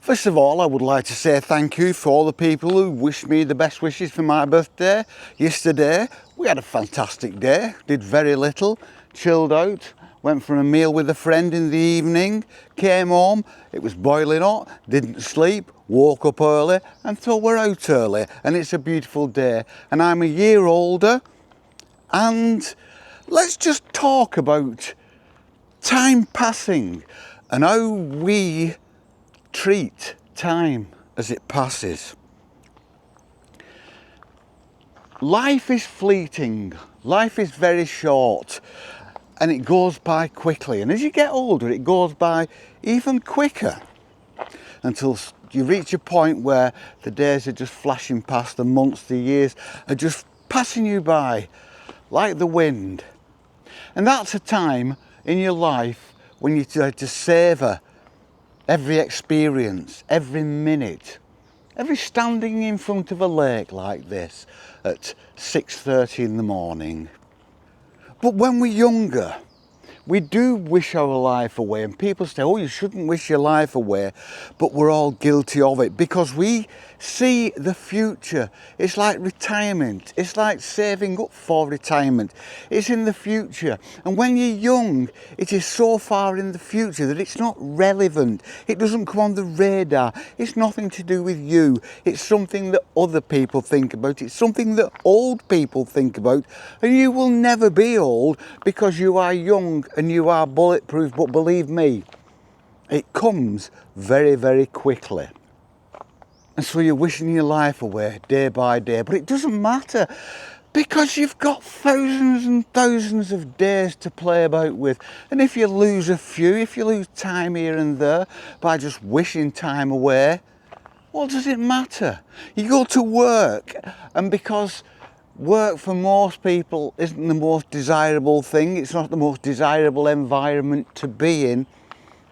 First of all, I would like to say thank you for all the people who wished me the best wishes for my birthday yesterday. We had a fantastic day, did very little, chilled out, went for a meal with a friend in the evening, came home, it was boiling hot, didn't sleep, woke up early and thought we're out early, and it's a beautiful day. And I'm a year older, and let's just talk about time passing and how we treat time as it passes. Life is fleeting, life is very short, and it goes by quickly. And as you get older, it goes by even quicker until you reach a point where the days are just flashing past, the months, the years are just passing you by like the wind. And that's a time in your life when you try to savour every experience, every minute, every standing in front of a lake like this at 6:30 in the morning. But when we're younger, we do wish our life away, and people say, oh, you shouldn't wish your life away, but we're all guilty of it because we see the future. It's like retirement, it's like saving up for retirement. It's in the future, and when you're young, it is so far in the future that it's not relevant. It doesn't come on the radar. It's nothing to do with you. It's something that other people think about. It's something that old people think about, and you will never be old because you are young and you are bulletproof. But believe me, it comes very, very quickly. And so you're wishing your life away day by day, but it doesn't matter because you've got thousands and thousands of days to play about with. And if you lose a few, if you lose time here and there by just wishing time away, what does it matter? You go to work, and because work for most people isn't the most desirable thing, it's not the most desirable environment to be in,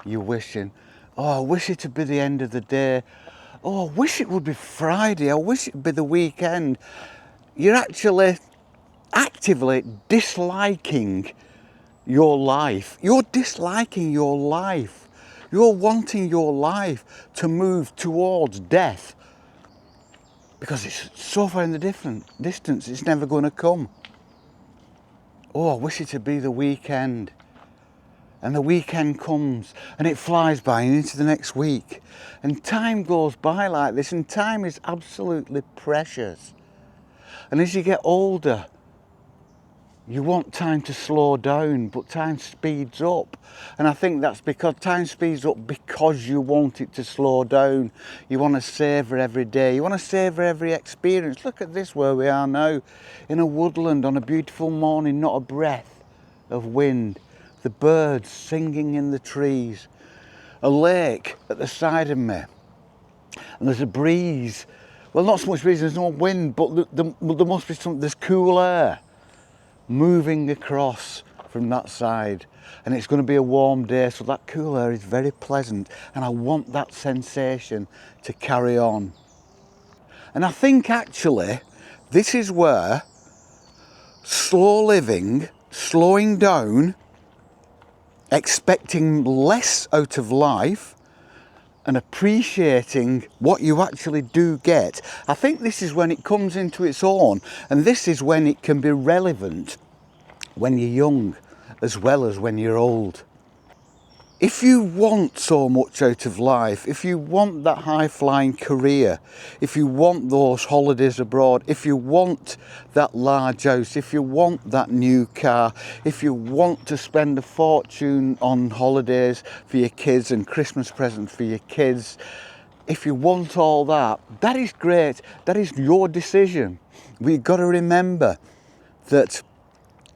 you're wishing, oh, I wish it would be the end of the day. Oh, I wish it would be Friday. I wish it would be the weekend. You're actually actively disliking your life. You're disliking your life. You're wanting your life to move towards death because it's so far in the distance, it's never going to come. Oh, I wish it would be the weekend. And the weekend comes and it flies by and into the next week. And time goes by like this, and time is absolutely precious. And as you get older, you want time to slow down, but time speeds up. And I think that's because time speeds up because you want it to slow down. You want to savour every day. You want to savour every experience. Look at this, where we are now, in a woodland on a beautiful morning, not a breath of wind. The birds singing in the trees. A lake at the side of me. And there's a breeze. Well, not so much breeze, there's no wind, but there must be there's cool air moving across from that side, and it's going to be a warm day, so that cool air is very pleasant, and I want that sensation to carry on. And I think actually this is where slow living, slowing down, expecting less out of life and appreciating what you actually do get, I think this is when it comes into its own, and this is when it can be relevant when you're young as well as when you're old. If you want so much out of life, if you want that high-flying career, if you want those holidays abroad, if you want that large house, if you want that new car, if you want to spend a fortune on holidays for your kids and Christmas presents for your kids, if you want all that, that is great. That is your decision. We've got to remember that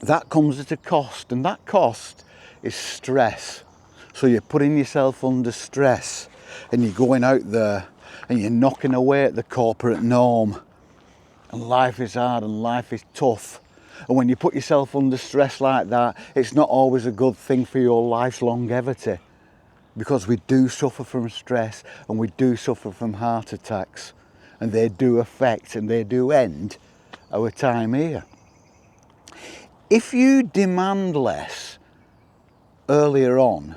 that comes at a cost, and that cost is stress. So you're putting yourself under stress, and you're going out there and you're knocking away at the corporate norm, and life is hard and life is tough. And when you put yourself under stress like that, it's not always a good thing for your life's longevity, because we do suffer from stress and we do suffer from heart attacks, and they do affect and they do end our time here. If you demand less earlier on,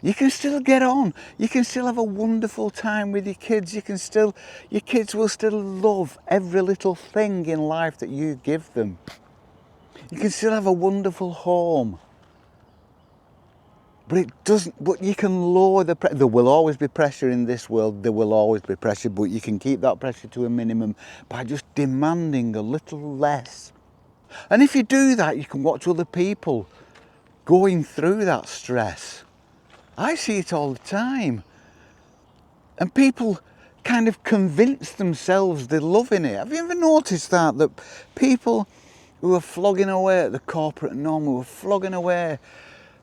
You can still get on. You can still have a wonderful time with your kids. Your kids will still love every little thing in life that you give them. You can still have a wonderful home. But you can lower the pressure. There will always be pressure in this world. There will always be pressure, but you can keep that pressure to a minimum by just demanding a little less. And if you do that, you can watch other people going through that stress. I see it all the time. And people kind of convince themselves they're loving it. Have you ever noticed that people who are flogging away at the corporate norm, who are flogging away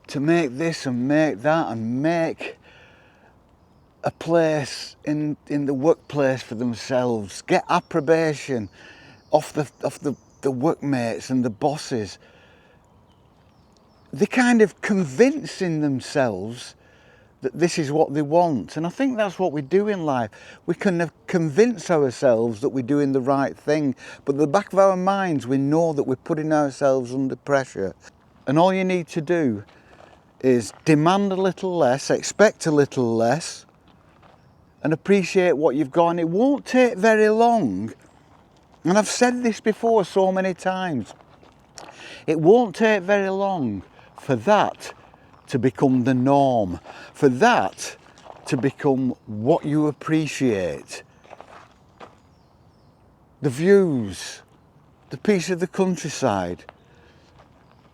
to make this and make that and make a place in the workplace for themselves, get approbation off the workmates and the bosses, they're kind of convincing themselves that this is what they want. And I think that's what we do in life. We can convince ourselves that we're doing the right thing, but at the back of our minds we know that we're putting ourselves under pressure. And all you need to do is demand a little less, expect a little less, and appreciate what you've got. And it won't take very long, and I've said this before so many times, it won't take very long for that to become the norm, for that to become what you appreciate. The views, the piece of the countryside,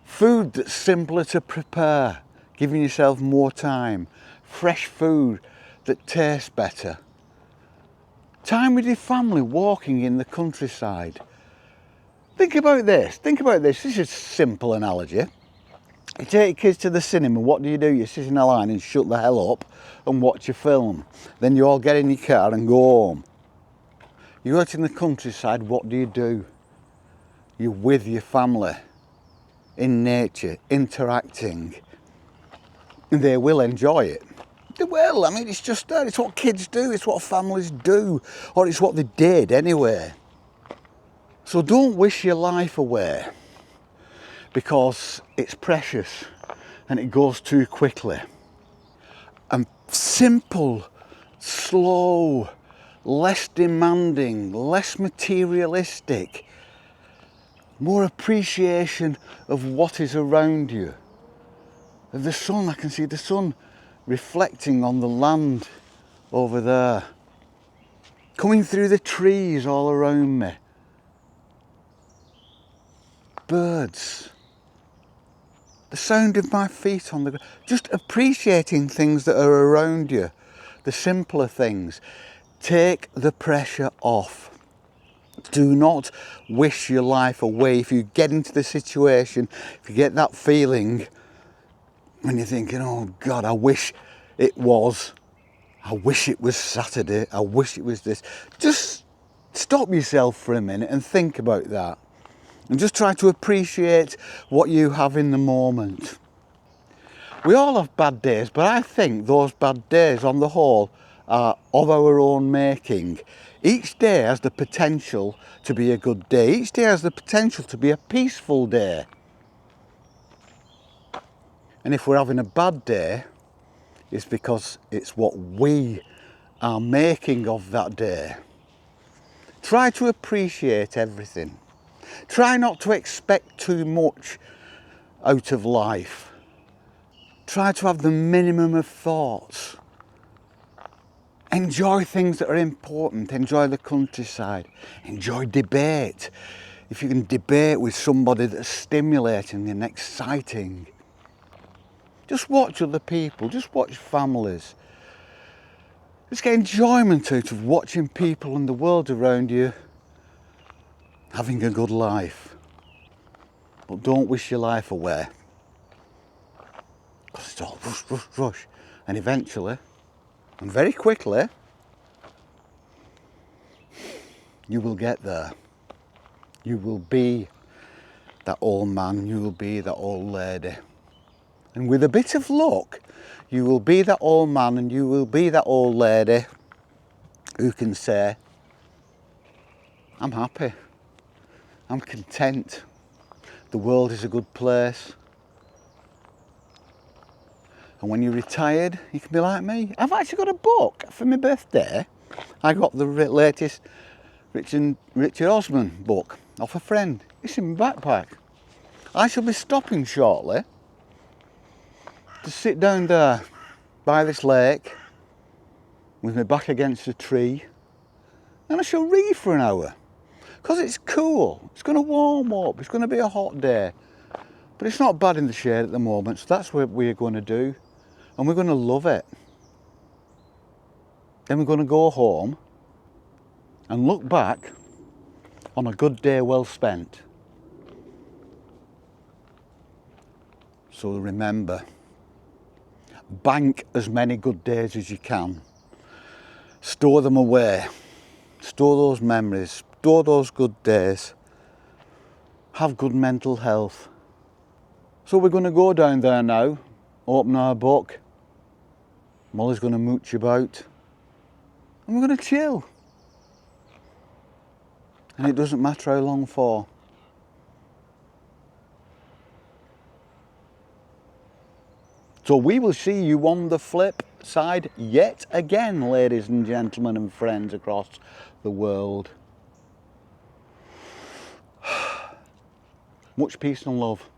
food that's simpler to prepare, giving yourself more time, fresh food that tastes better, time with your family walking in the countryside. Think about this, this is a simple analogy. You take your kids to the cinema, what do? You sit in a line and shut the hell up and watch a film. Then you all get in your car and go home. You're out in the countryside, what do? You're with your family, in nature, interacting. And they will enjoy it. They will, I mean, it's just that. It's what kids do, it's what families do, or it's what they did anyway. So don't wish your life away, because it's precious and it goes too quickly. And simple, slow, less demanding, less materialistic, more appreciation of what is around you. Of the sun, I can see the sun reflecting on the land over there, coming through the trees all around me. Birds. The sound of my feet on the ground, just appreciating things that are around you, the simpler things. Take the pressure off. Do not wish your life away. If you get into the situation, if you get that feeling when you're thinking, oh God, I wish it was Saturday, I wish it was this. Just stop yourself for a minute and think about that. And just try to appreciate what you have in the moment. We all have bad days, but I think those bad days on the whole are of our own making. Each day has the potential to be a good day. Each day has the potential to be a peaceful day. And if we're having a bad day, it's because it's what we are making of that day. Try to appreciate everything. Try not to expect too much out of life. Try to have the minimum of thoughts. Enjoy things that are important. Enjoy the countryside. Enjoy debate. If you can debate with somebody that's stimulating and exciting. Just watch other people. Just watch families. Just get enjoyment out of watching people and the world around you having a good life. But don't wish your life away. Because it's all rush, rush, rush. And eventually, and very quickly, you will get there. You will be that old man, you will be that old lady. And with a bit of luck, you will be that old man and you will be that old lady who can say, I'm happy, I'm content, the world is a good place. And when you're retired, you can be like me. I've actually got a book for my birthday. I got the latest Richard Osman book off a friend. It's in my backpack. I shall be stopping shortly to sit down there by this lake with my back against a tree, and I shall read for an hour because it's cool. It's going to warm up. It's going to be a hot day, but it's not bad in the shade at the moment, so that's what we're going to do, and we're going to love it. Then we're going to go home and look back on a good day well spent. So remember, bank as many good days as you can. Store them away. Store those memories. Store those good days. Have good mental health. So we're going to go down there now, open our book. Molly's going to mooch about. And we're going to chill. And it doesn't matter how long for. So we will see you on the flip side yet again, ladies and gentlemen and friends across the world. Much peace and love.